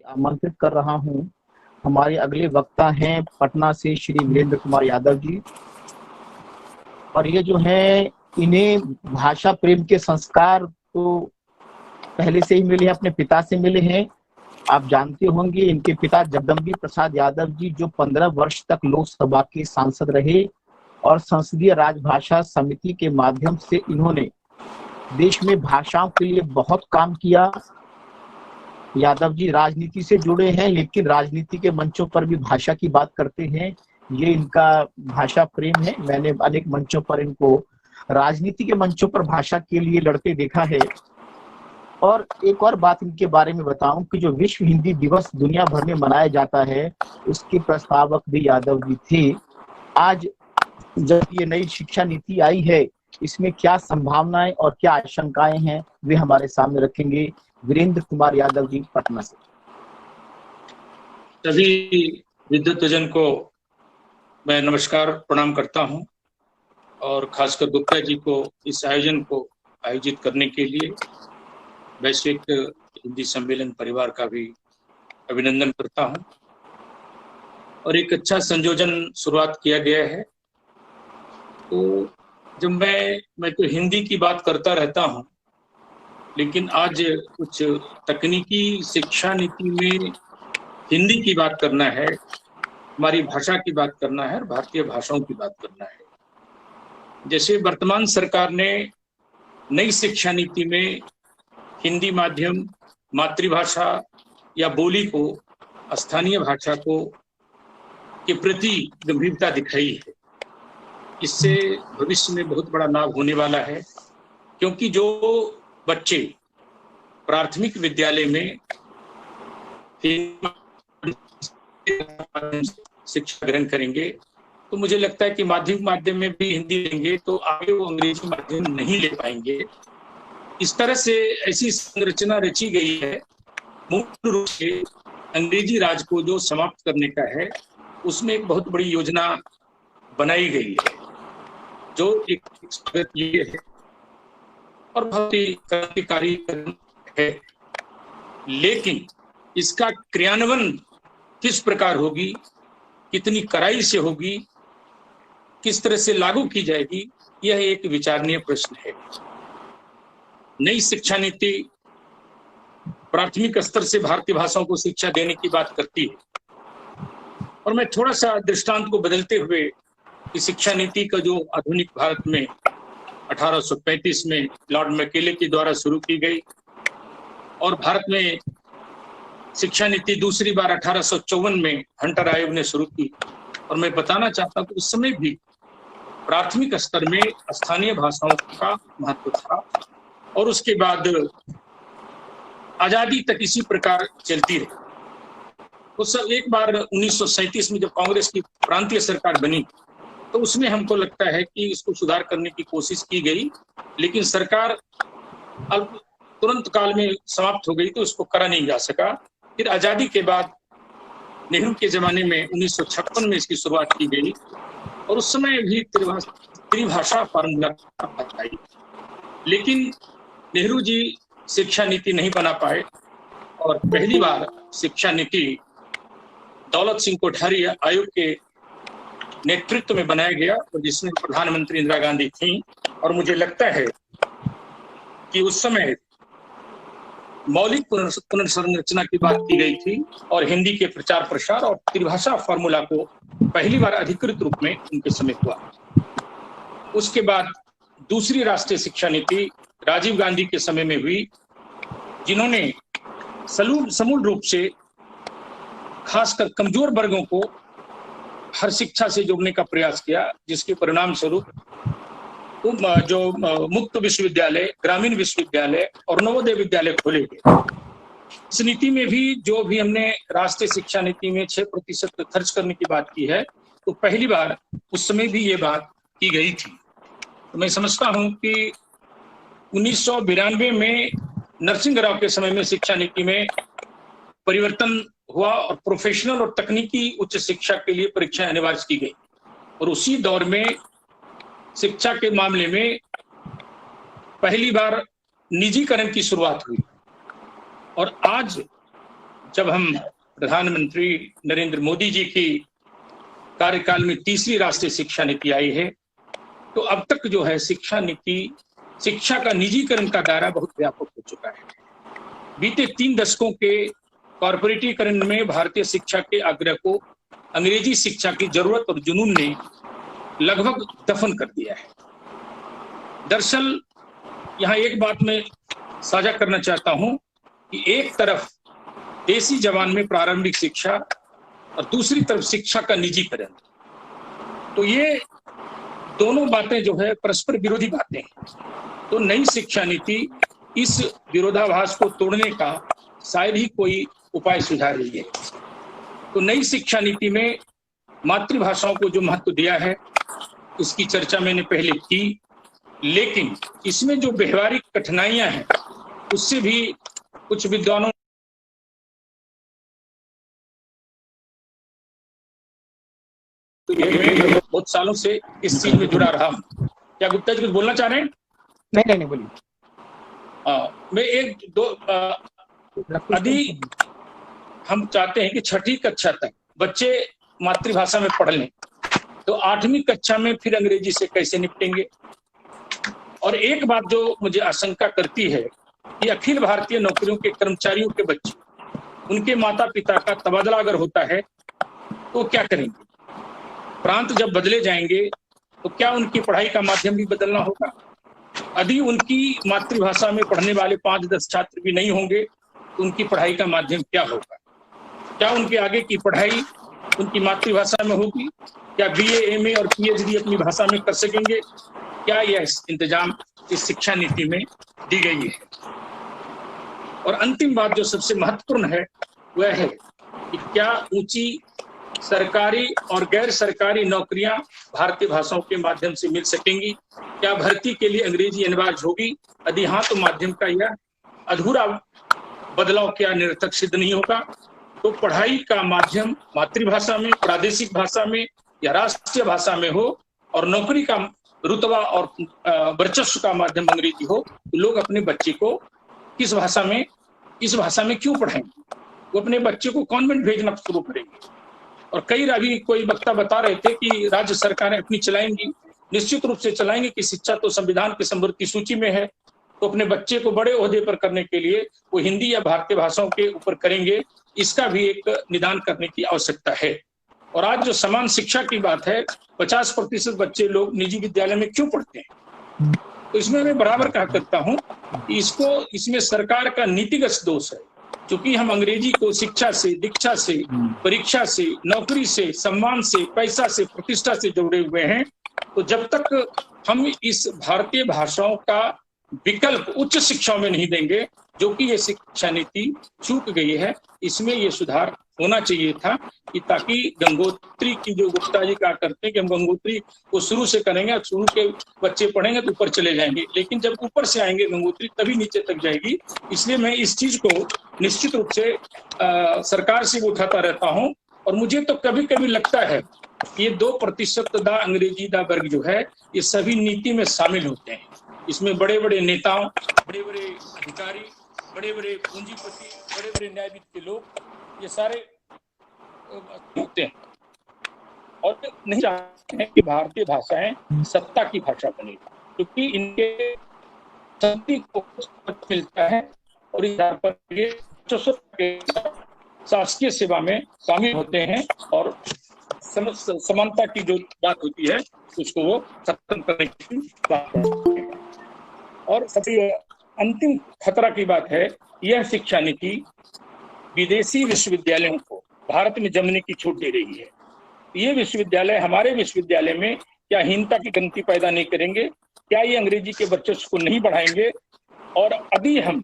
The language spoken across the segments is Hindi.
आमंत्रित कर रहा हूं। हमारे अगले वक्ता हैं पटना से श्री वीरेंद्र कुमार यादव जी, और ये जो है इन्हें भाषा प्रेम के संस्कार तो पहले से ही मिले हैं, अपने पिता से मिले हैं। आप जानते होंगे इनके पिता जगदम्बी प्रसाद यादव जी जो 15 वर्ष तक लोकसभा के सांसद रहे और संसदीय राजभाषा समिति के माध्यम से इन्होंने देश में भाषाओं के लिए बहुत काम किया। यादव जी राजनीति से जुड़े हैं, लेकिन राजनीति के मंचों पर भी भाषा की बात करते हैं। ये इनका भाषा प्रेम है। मैंने अनेक मंचों पर इनको राजनीति के मंचों पर भाषा के लिए लड़ते देखा है। और एक और बात इनके बारे में बताऊं कि जो विश्व हिंदी दिवस दुनिया भर में मनाया जाता है, उसके प्रस्तावक भी यादव जी थे। आज जब ये नई शिक्षा नीति आई है, इसमें क्या संभावनाएं और क्या आशंकाएं हैं, वे हमारे सामने रखेंगे। वीरेंद्र कुमार यादव जी, पटना से। सभी विद्वतजन को मैं नमस्कार प्रणाम करता हूं, और खासकर गुप्ता जी को इस आयोजन को आयोजित करने के लिए वैश्विक हिंदी सम्मेलन परिवार का भी अभिनंदन करता हूं। और एक अच्छा संयोजन शुरुआत किया गया है। तो जब मैं तो हिंदी की बात करता रहता हूं, लेकिन आज कुछ तकनीकी शिक्षा नीति में हिंदी की बात करना है, हमारी भाषा की बात करना है और भारतीय भाषाओं की बात करना है। जैसे वर्तमान सरकार ने नई शिक्षा नीति में हिंदी माध्यम, मातृभाषा या बोली को, स्थानीय भाषा को के प्रति गंभीरता दिखाई है। इससे भविष्य में बहुत बड़ा लाभ होने वाला है, क्योंकि जो बच्चे प्राथमिक विद्यालय में शिक्षा ग्रहण करेंगे, तो मुझे लगता है कि माध्यमिक माध्यम में भी हिंदी लेंगे तो आगे वो अंग्रेजी माध्यम नहीं ले पाएंगे। इस तरह से ऐसी संरचना रची गई है, मूल रूप से अंग्रेजी राज को जो समाप्त करने का है, उसमें एक बहुत बड़ी योजना बनाई गई है, जो एक स्वागत ये है और बहुत ही क्रांतिकारी है। लेकिन इसका क्रियान्वयन किस प्रकार होगी, कितनी कड़ाई से होगी, किस तरह से लागू की जाएगी, यह एक विचारणीय प्रश्न है। नई शिक्षा नीति प्राथमिक स्तर से भारतीय भाषाओं को शिक्षा देने की बात करती है। और मैं थोड़ा सा दृष्टांत को बदलते हुए कि शिक्षा नीति का जो आधुनिक भारत में 1835 में लॉर्ड मैकेले के द्वारा शुरू की गई, और भारत में शिक्षा नीति दूसरी बार 1854 में हंटर आयोग ने शुरू की। और मैं बताना चाहता हूं कि उस समय भी प्राथमिक स्तर में स्थानीय भाषाओं का महत्व था, और उसके बाद आजादी तक इसी प्रकार चलती रही। उस एक बार 1937 में जब कांग्रेस की प्रांतीय सरकार बनी, तो उसमें हमको लगता है कि इसको सुधार करने की कोशिश की गई, लेकिन सरकार अब तुरंत काल में समाप्त हो गई, तो इसको करा नहीं जा सका। फिर आजादी के बाद नेहरू के जमाने में 1956 में इसकी शुरुआत की गई, और उस समय भी त्रिभाषा फार्मूला आई, लेकिन नेहरू जी शिक्षा नीति नहीं बना पाए। और पहली बार शिक्षा नीति दौलत सिंह कोठारी आयोग के नेतृत्व में बनाया गया, और जिसमें प्रधानमंत्री इंदिरा गांधी थी। और मुझे लगता है कि उस समय मौलिक पुनर्संरचना की बात की गई थी, और हिंदी के प्रचार प्रसार और त्रिभाषा फार्मूला को पहली बार अधिकृत रूप में उनके समय हुआ। उसके बाद दूसरी राष्ट्रीय शिक्षा नीति राजीव गांधी के समय में हुई, जिन्होंने समूल रूप से खासकर कमजोर वर्गों को हर शिक्षा से जोड़ने का प्रयास किया, जिसके परिणाम स्वरूप जो मुक्त विश्वविद्यालय, ग्रामीण विश्वविद्यालय और नवोदय विद्यालय खोले गए। इस नीति में भी जो भी हमने राष्ट्रीय शिक्षा नीति में 6% खर्च करने की बात की है, तो पहली बार उस समय भी ये बात की गई थी। तो मैं समझता हूं कि 1992 में नरसिंह राव के समय में शिक्षा नीति में परिवर्तन हुआ, और प्रोफेशनल और तकनीकी उच्च शिक्षा के लिए परीक्षाएं अनिवार्य की गई। और उसी दौर में शिक्षा के मामले में पहली बार निजीकरण की शुरुआत हुई। और आज जब हम प्रधानमंत्री नरेंद्र मोदी जी की कार्यकाल में तीसरी राष्ट्रीय शिक्षा नीति आई है, तो अब तक जो है शिक्षा नीति, शिक्षा का निजीकरण का दायरा बहुत व्यापक हो चुका है। बीते 3 दशकों के कॉर्पोरेटीकरण में भारतीय शिक्षा के आग्रह को अंग्रेजी शिक्षा की जरूरत और जुनून ने लगभग दफन कर दिया है। दरअसल यहाँ एक बात मैं साझा करना चाहता हूं कि एक तरफ देसी जबान में प्रारंभिक शिक्षा और दूसरी तरफ शिक्षा का निजीकरण, तो ये दोनों बातें जो है परस्पर विरोधी बातें हैं। तो नई शिक्षा नीति इस विरोधाभास को तोड़ने का शायद ही कोई उपाय सुझा रही है। तो नई शिक्षा नीति में मातृभाषाओं को जो महत्व दिया है, इसकी चर्चा मैंने पहले की, लेकिन इसमें जो व्यवहारिक कठिनाइयां हैं उससे भी कुछ विद्वानों बहुत सालों से इस चीज में जुड़ा रहा हूं। क्या गुप्ता जी कुछ बोलना चाह रहे हैं? नहीं बोलिए। मैं एक दो यदि हम चाहते हैं कि 6ठी कक्षा तक बच्चे मातृभाषा में पढ़ लें, तो 8वीं कक्षा में फिर अंग्रेजी से कैसे निपटेंगे? और एक बात जो मुझे आशंका करती है कि अखिल भारतीय नौकरियों के कर्मचारियों के बच्चे, उनके माता पिता का तबादला अगर होता है तो क्या करेंगे? प्रांत जब बदले जाएंगे तो क्या उनकी पढ़ाई का माध्यम भी बदलना होगा? यदि उनकी मातृभाषा में पढ़ने वाले 5-10 छात्र भी नहीं होंगे तो उनकी पढ़ाई का माध्यम क्या होगा? क्या उनके आगे की पढ़ाई उनकी मातृभाषा में होगी? क्या BA, MA और PhD अपनी भाषा में कर सकेंगे? क्या यह इंतजाम इस शिक्षा नीति में दी गई है? और अंतिम बात जो सबसे महत्वपूर्ण है वह है कि क्या ऊंची सरकारी और गैर सरकारी नौकरियां भारतीय भाषाओं के माध्यम से मिल सकेंगी? क्या भर्ती के लिए अंग्रेजी अनिवार्य होगी? यदि हाँ, तो माध्यम का यह अधूरा बदलाव क्या निरर्थक सिद्ध नहीं होगा? तो पढ़ाई का माध्यम मातृभाषा में, प्रादेशिक भाषा में या राष्ट्रीय भाषा में हो, और नौकरी का रुतबा और वर्चस्व का माध्यम अंग्रेजी हो, तो लोग अपने बच्चे को किस भाषा में क्यों पढ़ाएंगे? वो अपने बच्चे को कॉन्वेंट भेजना शुरू करेंगे। और कई अभी कोई वक्ता बता रहे थे कि राज्य सरकारें अपनी चलाएंगी, निश्चित रूप से चलाएंगे कि शिक्षा तो संविधान की समृद्धि सूची में है, तो अपने बच्चे को बड़े ओहदे पर करने के लिए वो हिंदी या भारतीय भाषाओं के ऊपर करेंगे। इसका भी एक निदान करने की आवश्यकता है। और आज जो समान शिक्षा की बात है, 50% बच्चे लोग निजी विद्यालय में क्यों पढ़ते हैं? तो इसमें मैं बराबर कहा करता हूँ कि इसमें सरकार का नीतिगत दोष है, क्योंकि हम अंग्रेजी को शिक्षा से, दीक्षा से, परीक्षा से, नौकरी से, सम्मान से, पैसा से, प्रतिष्ठा से जोड़े हुए हैं। तो जब तक हम इस भारतीय भाषाओं का विकल्प उच्च शिक्षा में नहीं देंगे, जो कि ये शिक्षा नीति चूक गई है, इसमें ये सुधार होना चाहिए था कि ताकि गंगोत्री की जो गुप्ता जी कहा करते हैं कि हम गंगोत्री को शुरू से करेंगे, शुरू के बच्चे पढ़ेंगे तो ऊपर चले जाएंगे, लेकिन जब ऊपर से आएंगे गंगोत्री तभी नीचे तक जाएगी। इसलिए मैं इस चीज को निश्चित रूप से सरकार से उठाता रहता हूं। और मुझे तो कभी कभी लगता है कि ये 2% दा अंग्रेजी दा वर्ग जो है, ये सभी नीति में शामिल होते हैं। इसमें बड़े बड़े नेताओं, बड़े बड़े अधिकारी, बड़े बड़े पूंजीपति, बड़े बड़े न्यायविद के लोग, ये सारे होते हैं और नहीं चाहते हैं कि भारतीय भाषाएं सत्ता की भाषा बने, क्योंकि इनके शक्ति को मिलता है और इस आधार पर ये शासकीय सेवा में शामिल होते हैं और समानता की जो बात होती है उसको वो खत्म करने की बात करते हैं। और सबसे अंतिम खतरा की बात है, यह शिक्षा नीति विदेशी विश्वविद्यालयों को भारत में जमने की छूट दे रही है। ये विश्वविद्यालय हमारे विश्वविद्यालय में क्या हीनता की गंती पैदा नहीं करेंगे? क्या ये अंग्रेजी के वर्चस्व को नहीं बढ़ाएंगे? और अभी हम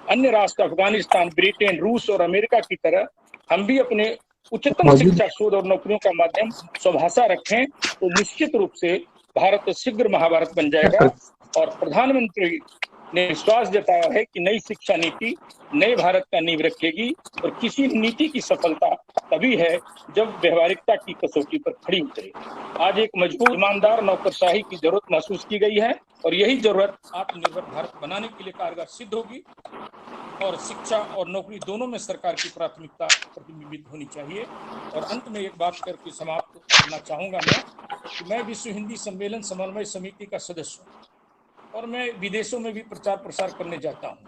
अन्य राष्ट्र अफगानिस्तान, ब्रिटेन, रूस और अमेरिका की तरह हम भी अपने उच्चतम शिक्षा, शोध और नौकरियों का माध्यम स्वभाषा रखें तो निश्चित रूप से भारत शीघ्र महाभारत बन जाएगा। और प्रधानमंत्री ने विश्वास जताया है कि नई शिक्षा नीति नए भारत का नींव रखेगी और किसी नीति की सफलता तभी है जब व्यवहारिकता की कसौटी पर खड़ी उतरे। आज एक मजबूत, ईमानदार नौकरशाही की जरूरत महसूस की गई है और यही जरूरत आत्मनिर्भर भारत बनाने के लिए कारगर सिद्ध होगी। और शिक्षा और नौकरी दोनों में सरकार की प्राथमिकता प्रतिबिंबित होनी चाहिए। और अंत में एक बात करके समाप्त करना चाहूँगा मैं कि मैं विश्व हिंदी सम्मेलन समन्वय समिति का सदस्य हूँ और मैं विदेशों में भी प्रचार प्रसार करने जाता हूँ।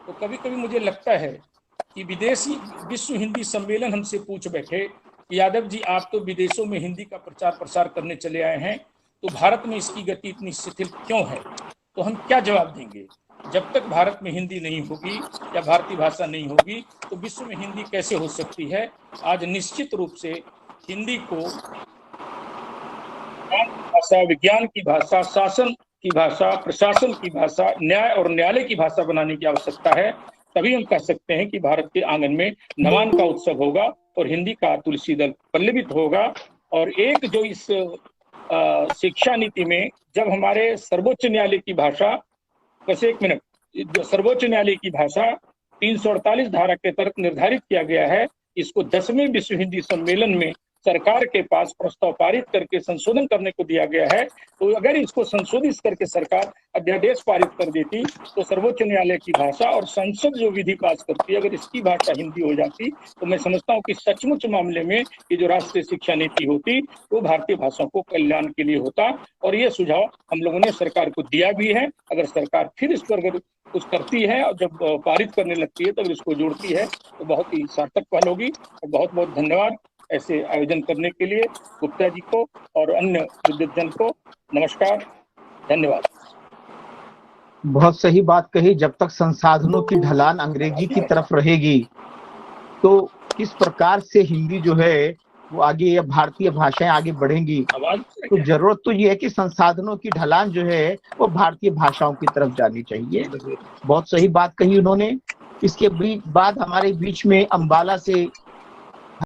तो कभी कभी मुझे लगता है कि विदेशी विश्व हिंदी सम्मेलन हमसे पूछ बैठे कि यादव जी आप तो विदेशों में हिंदी का प्रचार प्रसार करने चले आए हैं, तो भारत में इसकी गति इतनी शिथिल क्यों है? तो हम क्या जवाब देंगे? जब तक भारत में हिंदी नहीं होगी या भारतीय भाषा नहीं होगी तो विश्व में हिंदी कैसे हो सकती है? आज निश्चित रूप से हिंदी को भाषा, विज्ञान की भाषा, शासन की भाषा, प्रशासन की भाषा, न्याय और न्यायालय की भाषा बनाने की आवश्यकता है। तभी हम कह सकते हैं कि भारत के आंगन में नवान का उत्सव होगा और हिंदी का तुलसी दल पल्लवित होगा। और एक जो इस शिक्षा नीति में जब हमारे सर्वोच्च न्यायालय की भाषा, बस एक मिनट, जो सर्वोच्च न्यायालय की भाषा 348 धारा के तहत निर्धारित किया गया है, इसको 10वें विश्व हिंदी सम्मेलन में सरकार के पास प्रस्ताव पारित करके संशोधन करने को दिया गया है। तो अगर इसको संशोधित करके सरकार अध्यादेश पारित कर देती तो सर्वोच्च न्यायालय की भाषा और संसद जो विधि पास करती है, अगर इसकी भाषा हिंदी हो जाती तो मैं समझता हूँ कि सचमुच मामले में ये जो राष्ट्रीय शिक्षा नीति होती वो भारतीय भाषाओं को कल्याण के लिए होता। और ये सुझाव हम लोगों ने सरकार को दिया भी है। अगर सरकार फिर इस पर अगर कुछ करती है और जब पारित करने लगती है तब इसको जोड़ती है तो बहुत ही सार्थक पहल होगी। और बहुत बहुत धन्यवाद ऐसे आयोजन करने के लिए गुप्ता जी को और अन्य विद्वजन को। नमस्कार, धन्यवाद। बहुत सही बात कही। जब तक संसाधनों की ढलान अंग्रेजी की तरफ रहेगी तो किस प्रकार से हिंदी जो है वो आगे या भारतीय भाषाएं आगे बढ़ेंगी। तो जरूरत तो ये है कि संसाधनों की ढलान जो है वो भारतीय भाषाओं की तरफ जानी चाहिए। बहुत सही बात कही उन्होंने। इसके बाद हमारे बीच में अम्बाला से